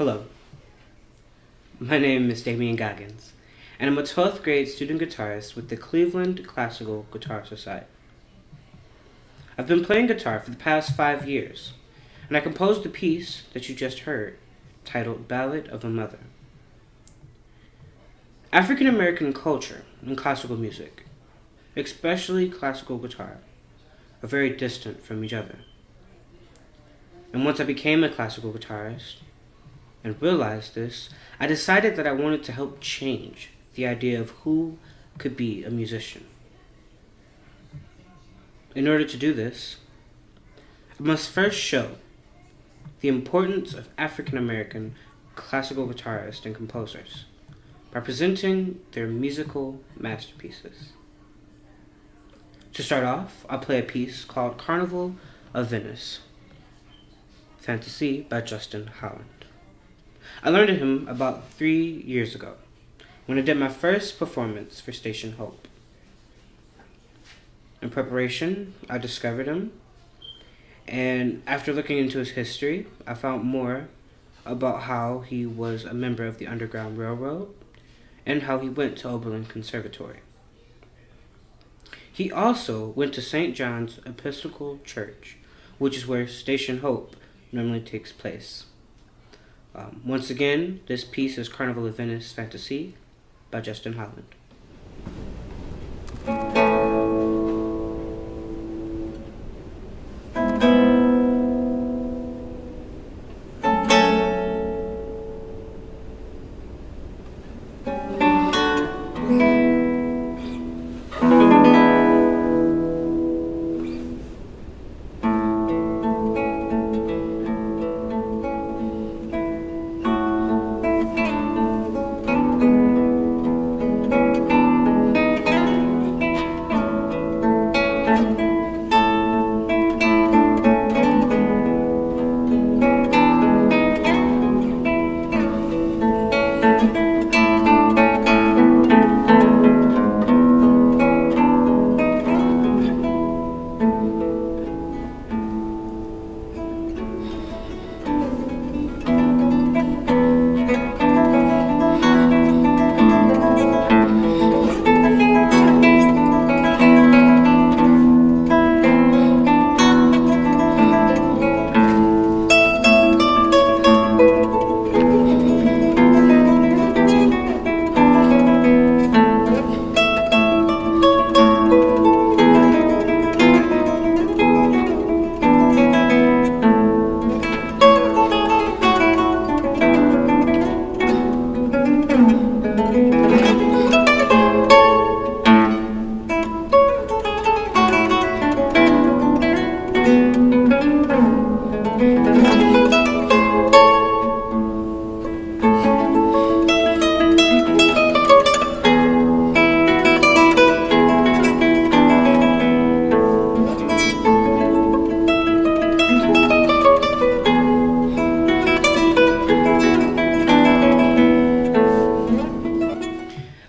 Hello, my name is Damian Goggins, and I'm a 12th grade student guitarist with the Cleveland Classical Guitar Society. I've been playing guitar for the past 5 years, and I composed the piece that you just heard, titled Ballad of a Mother. African American culture and classical music, especially classical guitar, are very distant from each other. And once I became a classical guitarist and realized this, I decided that I wanted to help change the idea of who could be a musician. In order to do this, I must first show the importance of African American classical guitarists and composers by presenting their musical masterpieces. To start off, I'll play a piece called Carnival of Venice, Fantasy by Justin Holland. I learned of him about 3 years ago when I did my first performance for Station Hope. In preparation, I discovered him, and after looking into his history, I found more about how he was a member of the Underground Railroad and how he went to Oberlin Conservatory. He also went to St. John's Episcopal Church, which is where Station Hope normally takes place. Once again, this piece is Carnival of Venice Fantasy by Justin Holland.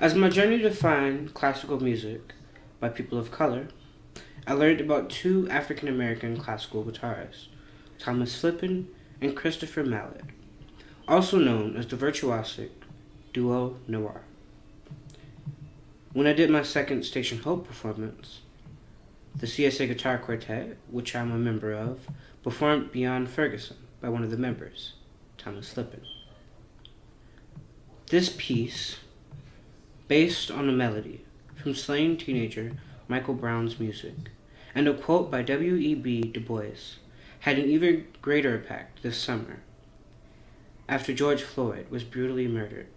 As my journey to find classical music by people of color, I learned about 2 African American classical guitarists, Thomas Flippin and Christopher Mallet, also known as the virtuosic duo Noir. When I did my second Station Hope performance, the CSA Guitar Quartet, which I'm a member of, performed Beyond Ferguson by one of the members, Thomas Flippin. This piece, based on a melody from slain teenager Michael Brown's music, and a quote by W.E.B. Du Bois, had an even greater impact this summer, after George Floyd was brutally murdered.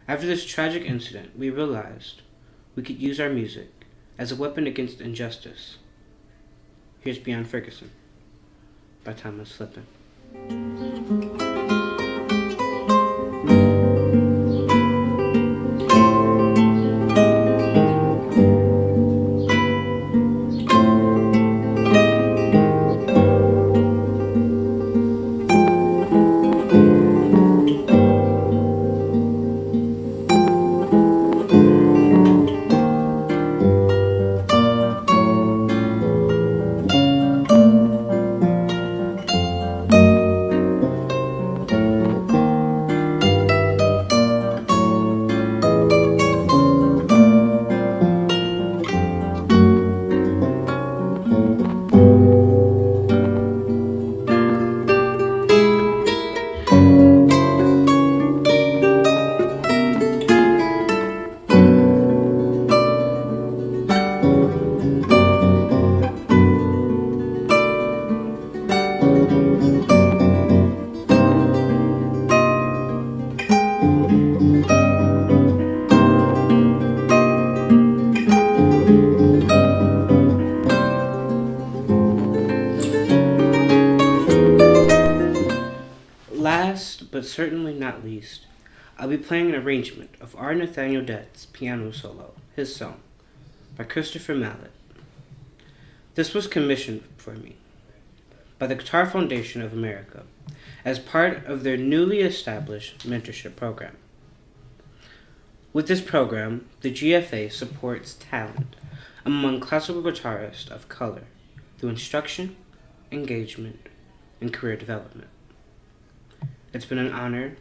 After this tragic incident, we realized we could use our music as a weapon against injustice. Here's Beyond Ferguson by Thomas Flippin. but certainly not least, I'll be playing an arrangement of R. Nathaniel Dett's piano solo, His Song, by Christopher Mallet. This was commissioned for me by the Guitar Foundation of America as part of their newly established mentorship program. With this program, the GFA supports talent among classical guitarists of color through instruction, engagement, and career development. It's been an honor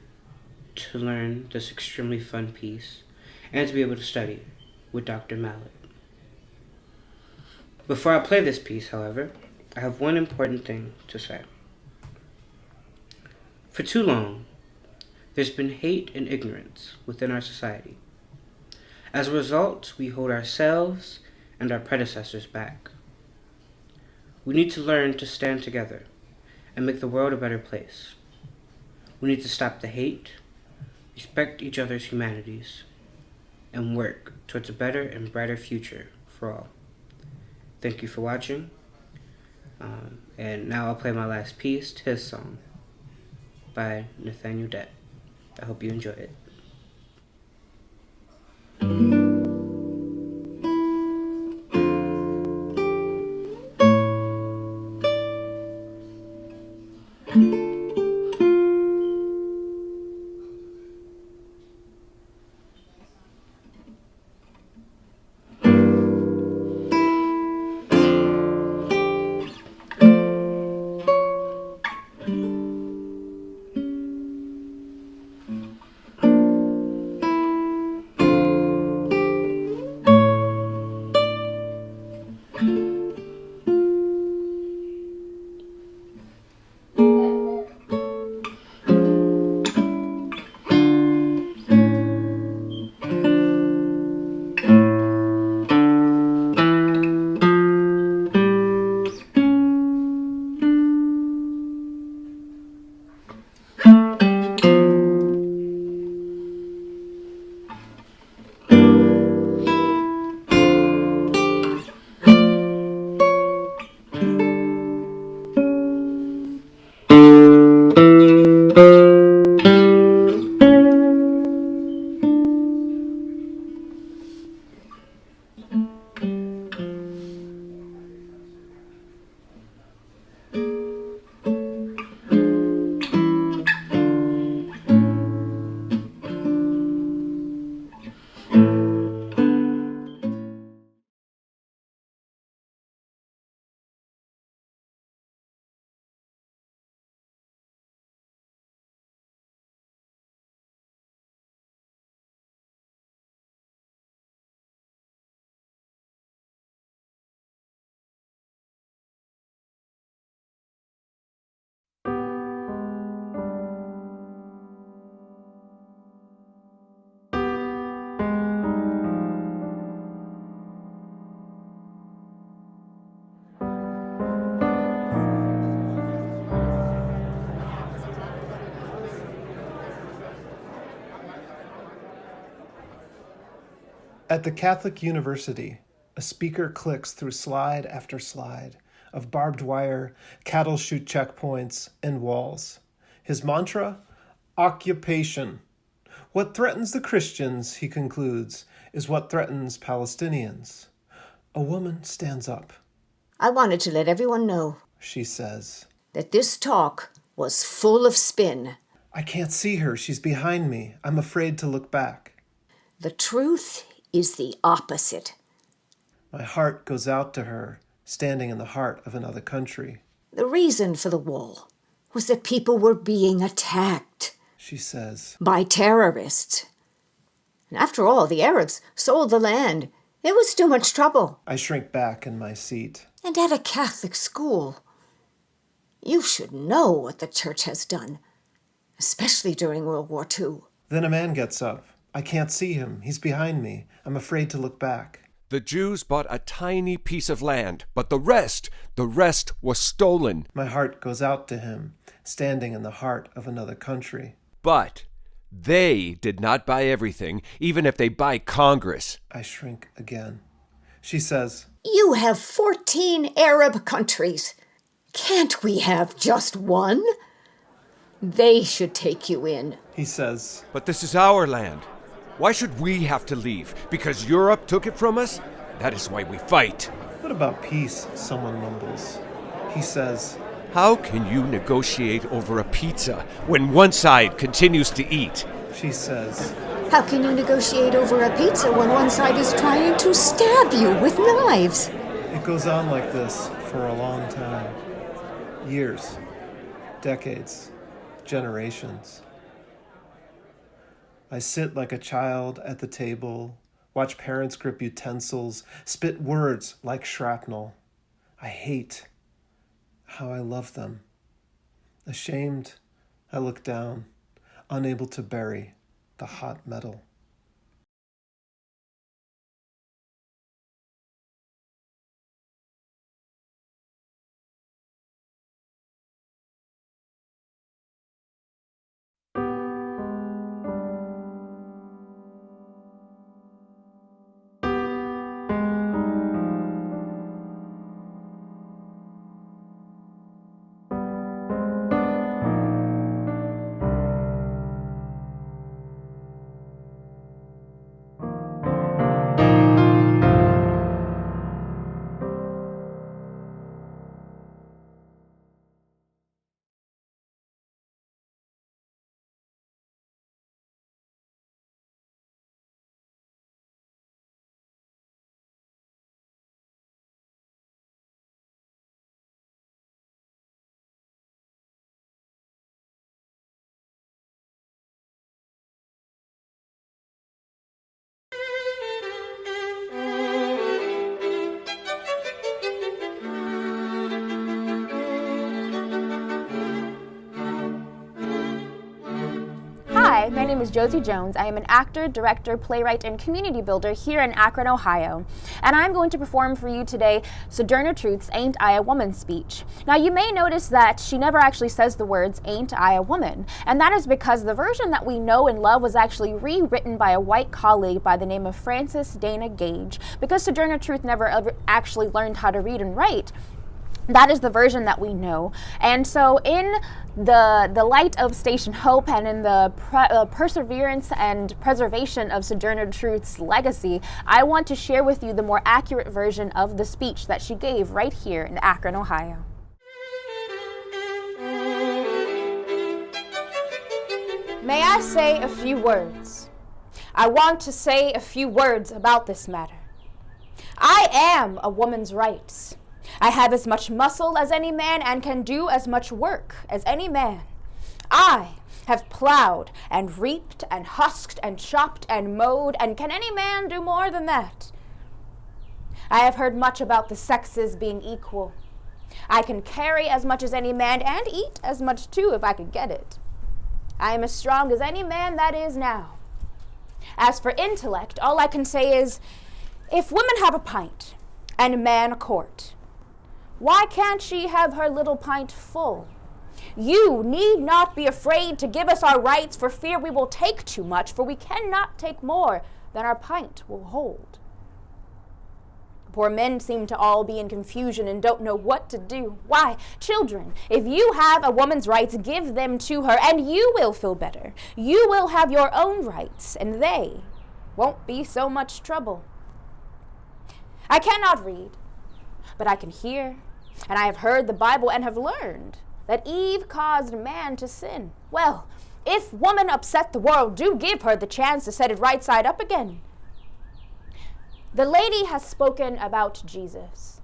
to learn this extremely fun piece and to be able to study with Dr. Mallet. Before I play this piece, however, I have one important thing to say. For too long, there's been hate and ignorance within our society. As a result, we hold ourselves and our predecessors back. We need to learn to stand together and make the world a better place. We need to stop the hate, respect each other's humanities, and work towards a better and brighter future for all. Thank you for watching. And now I'll play my last piece, His Song, by Nathaniel Dett. I hope you enjoy it. At the Catholic University, a speaker clicks through slide after slide of barbed wire, cattle chute checkpoints, and walls. His mantra? Occupation. What threatens the Christians, he concludes, is what threatens Palestinians. A woman stands up. I wanted to let everyone know, She says. that this talk was full of spin. I can't see her. She's behind me. I'm afraid to look back. The truth is the opposite. My heart goes out to her, standing in the heart of another country. The reason for the wall was that people were being attacked She says. by terrorists. And after all, the Arabs sold the land. It was too much trouble. I shrink back in my seat. And at a Catholic school, you should know what the church has done, especially during World War II. Then a man gets up. I can't see him. He's behind me. I'm afraid to look back. The Jews bought a tiny piece of land, but the rest was stolen. My heart goes out to him, standing in the heart of another country. But they did not buy everything, even if they buy Congress. I shrink again. She says, You have 14 Arab countries. Can't we have just one? They should take you in. He says, But this is our land. Why should we have to leave? Because Europe took it from us? That is why we fight. "What about peace?" someone mumbles. He says, How can you negotiate over a pizza when one side continues to eat? she says, How can you negotiate over a pizza when one side is trying to stab you with knives? It goes on like this for a long time. Years, decades, generations. I sit like a child at the table, watch parents grip utensils, spit words like shrapnel. I hate how I love them. Ashamed, I look down, unable to bury the hot metal. Hi, my name is Josie Jones. I am an actor, director, playwright, and community builder here in Akron, Ohio. And I'm going to perform for you today Sojourner Truth's Ain't I a Woman speech. Now, you may notice that she never actually says the words, Ain't I a Woman? And that is because the version that we know and love was actually rewritten by a white colleague by the name of Frances Dana Gage. Because Sojourner Truth never ever actually learned how to read and write, that is the version that we know. And so in the light of Station Hope and in the perseverance and preservation of Sojourner Truth's legacy, I want to share with you the more accurate version of the speech that she gave right here in Akron, Ohio. May I say a few words? I want to say a few words about this matter. I am a woman's rights. I have as much muscle as any man and can do as much work as any man. I have plowed and reaped and husked and chopped and mowed, and can any man do more than that? I have heard much about the sexes being equal. I can carry as much as any man and eat as much too if I could get it. I am as strong as any man that is now. As for intellect, all I can say is, if women have a pint and man a quart, why can't she have her little pint full? You need not be afraid to give us our rights for fear we will take too much, for we cannot take more than our pint will hold. Poor men seem to all be in confusion and don't know what to do. Why, children, if you have a woman's rights, give them to her, and you will feel better. You will have your own rights, and they won't be so much trouble. I cannot read, but I can hear, and I have heard the Bible and have learned that Eve caused man to sin. Well, if woman upset the world, do give her the chance to set it right side up again. The lady has spoken about Jesus,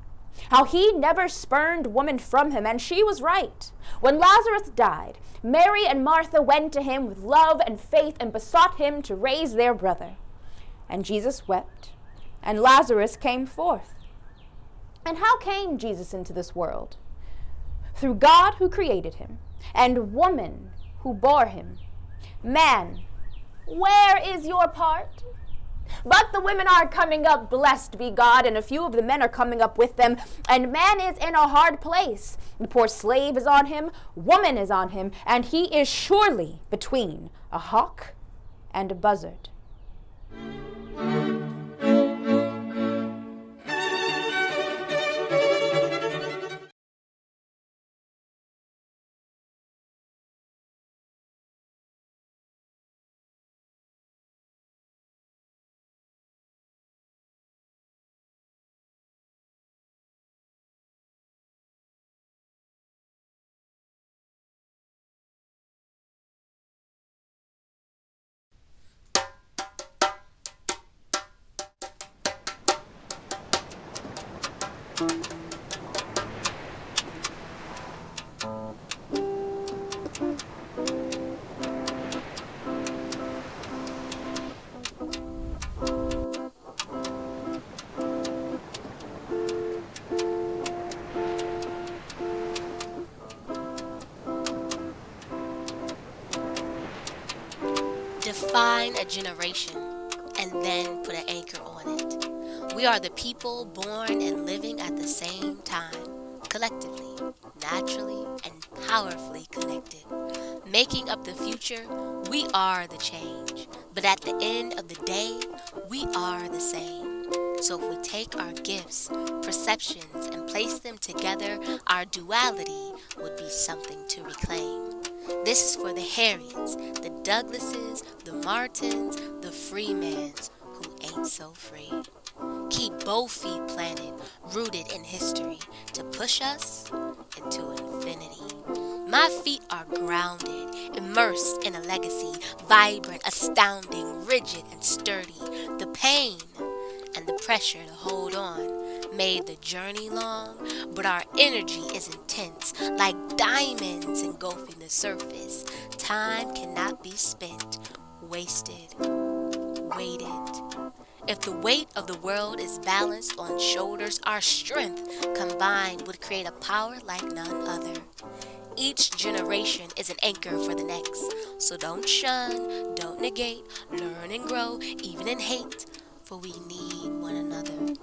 how he never spurned woman from him, and she was right. When Lazarus died, Mary and Martha went to him with love and faith and besought him to raise their brother. And Jesus wept, and Lazarus came forth. And how came Jesus into this world? Through God who created him, and woman who bore him. Man, where is your part? But the women are coming up, blessed be God, and a few of the men are coming up with them, and man is in a hard place. The poor slave is on him, woman is on him, and he is surely between a hawk and a buzzard. Define a generation and then put an anchor on it. We are the people born and living at the same time, collectively, naturally, and powerfully connected. Making up the future, we are the change. But at the end of the day, we are the same. So if we take our gifts, perceptions, and place them together, our duality would be something to reclaim. This is for the Harriets, the Douglases, the Martins, the Freemans who ain't so free. Keep both feet planted, rooted in history, to push us into infinity. My feet are grounded, immersed in a legacy, vibrant, astounding, rigid, and sturdy. The pain and the pressure to hold on made the journey long, but our energy is intense, like diamonds engulfing the surface. Time cannot be spent, wasted, weighted. If the weight of the world is balanced on shoulders, our strength combined would create a power like none other. Each generation is an anchor for the next, so don't shun, don't negate, learn and grow, even in hate, for we need one another.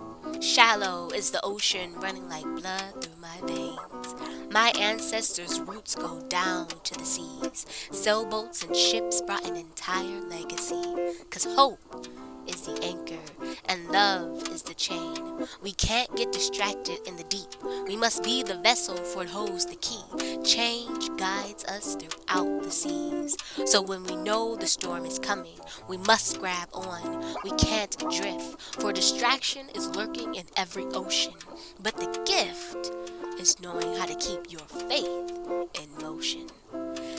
Shallow is the ocean running like blood through my veins. My ancestors' roots go down to the seas. Sailboats and ships brought an entire legacy. 'Cause hope is the anchor and love is the chain. We can't get distracted in the deep. We must be the vessel, for it holds the key. Change guides us throughout the seas. So when we know the storm is coming, we must grab on. We can't drift, for distraction is lurking in every ocean. But the gift is knowing how to keep your faith in motion.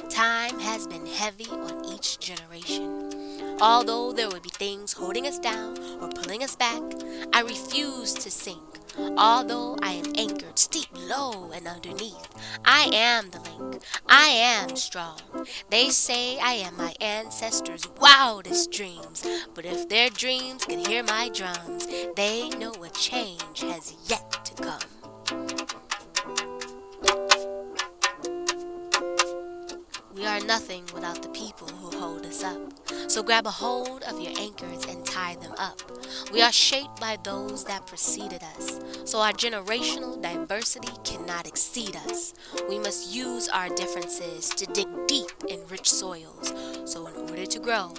Time has been heavy on each generation. Although there would be things holding us down or pulling us back, I refuse to sink. Although I am anchored steep low and underneath, I am the link. I am strong. They say I am my ancestors' wildest dreams, but if their dreams can hear my drums, they know a change has yet to come. We are nothing without the people who hold us up. So grab a hold of your anchors and tie them up. We are shaped by those that preceded us, so our generational diversity cannot exceed us. We must use our differences to dig deep in rich soils. So in order to grow,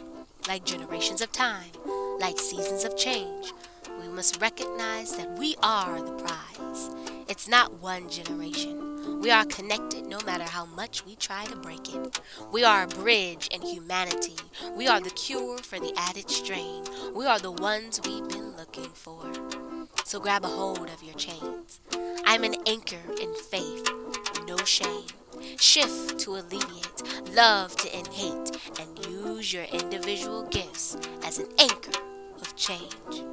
like generations of time, like seasons of change, we must recognize that we are the prize. It's not one generation. We are connected no matter how much we try to break it. We are a bridge in humanity. We are the cure for the added strain. We are the ones we've been looking for. So grab a hold of your chains. I'm an anchor in faith, no shame. Shift to alleviate, love to end hate, and use your individual gifts as an anchor of change.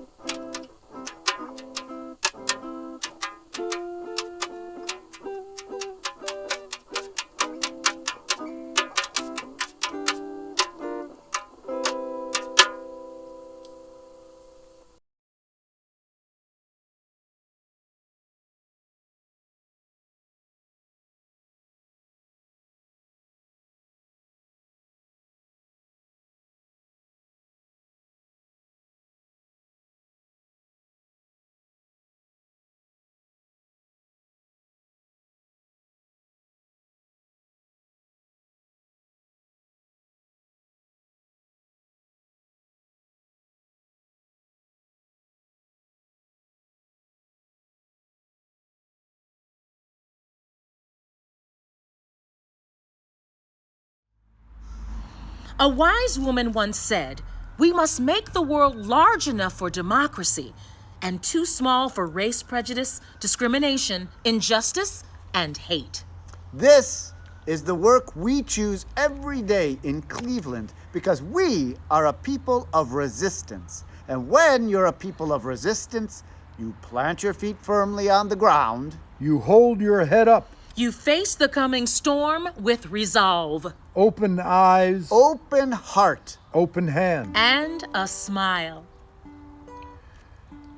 A wise woman once said, "We must make the world large enough for democracy and too small for race prejudice, discrimination, injustice, and hate." This is the work we choose every day in Cleveland because we are a people of resistance. And when you're a people of resistance, You plant your feet firmly on the ground. You hold your head up. You face the coming storm with resolve. Open eyes. Open heart. Open hand. And a smile.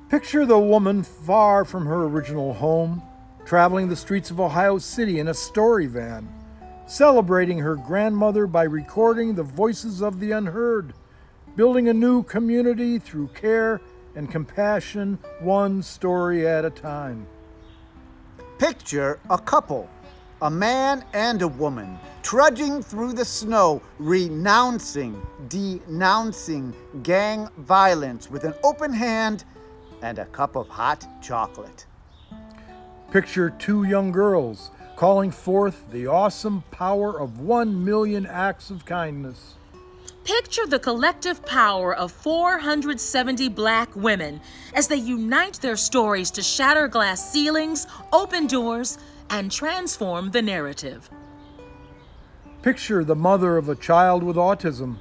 Picture the woman far from her original home, traveling the streets of Ohio City in a story van, celebrating her grandmother by recording the voices of the unheard, building a new community through care and compassion, one story at a time. Picture a couple, a man and a woman, trudging through the snow, denouncing gang violence with an open hand and a cup of hot chocolate. Picture two young girls calling forth the awesome power of 1 million acts of kindness. Picture the collective power of 470 Black women as they unite their stories to shatter glass ceilings, open doors, and transform the narrative. Picture the mother of a child with autism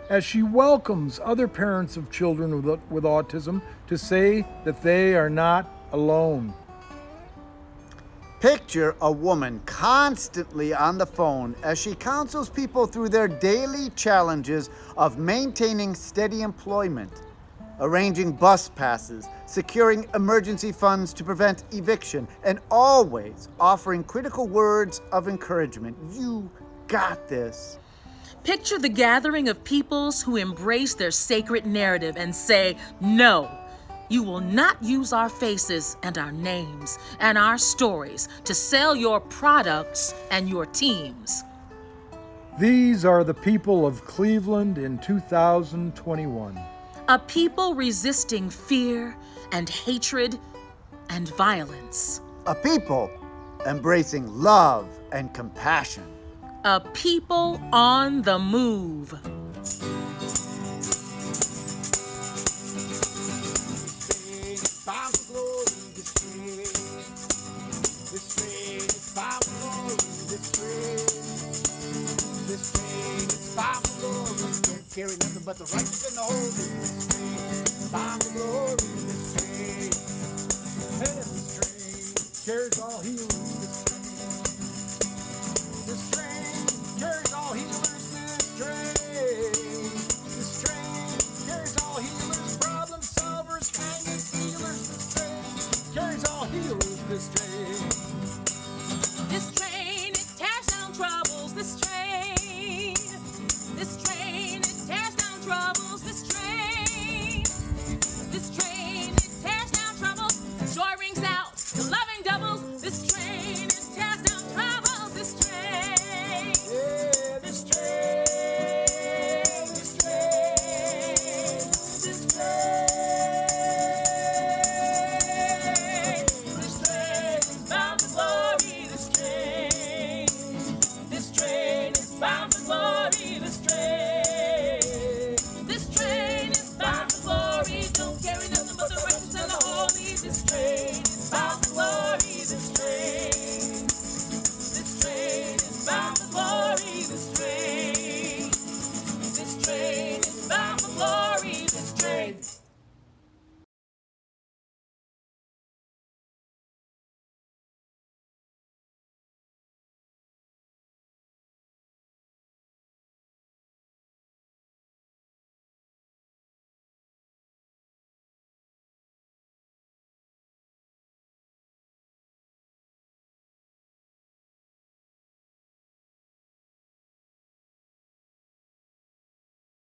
as she welcomes other parents of children with autism to say that they are not alone. Picture a woman constantly on the phone as she counsels people through their daily challenges of maintaining steady employment, arranging bus passes, securing emergency funds to prevent eviction, and always offering critical words of encouragement. You got this. Picture the gathering of peoples who embrace their sacred narrative and say, no, you will not use our faces and our names and our stories to sell your products and your teams. These are the people of Cleveland in 2021. A people resisting fear and hatred and violence. A people embracing love and compassion. A people on the move. Carry nothing but the righteous and the holy. Time to glory, this train. And this train carries all healing.